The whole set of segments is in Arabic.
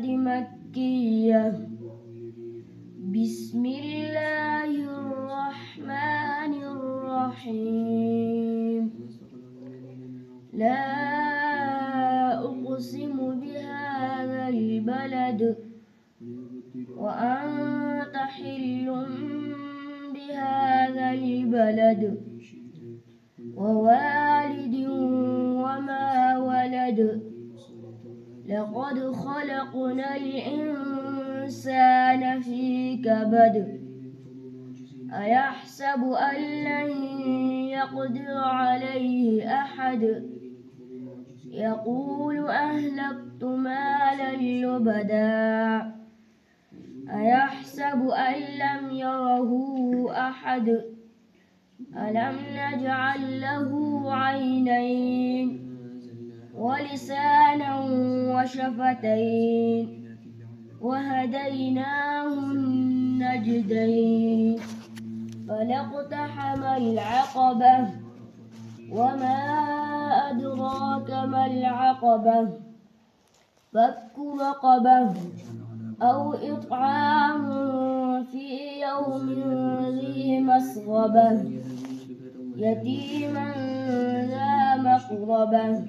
مكية. بسم الله الرحمن الرحيم. لا أقسم بهذا البلد وأنت حل بهذا البلد ووالد وما ولد. لقد خلقنا الإنسان في كبد. أيحسب أن لن يقدر عليه أحد. يقول أهلكت مالا لبدا. أيحسب أن لم يره أحد. ألم نجعل له عينين ولسانا وشفتين وهديناه النجدين. فلاقتحم العقبة وما أدراك ما العقبة. فك رقبة أو إطعام في يوم ذي مسغبة يتيما ذا مقربة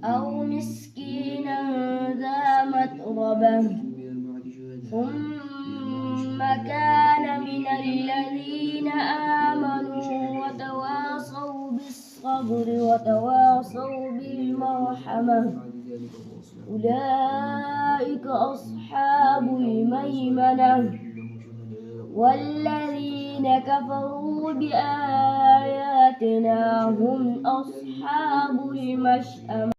أو مسكينا ذا متربة. ثم كان من الذين آمنوا وتواصوا بالصبر وتواصوا بالمرحمة أولئك أصحاب الميمنة. والذين كفروا بآياتنا هم أصحاب المشأمة.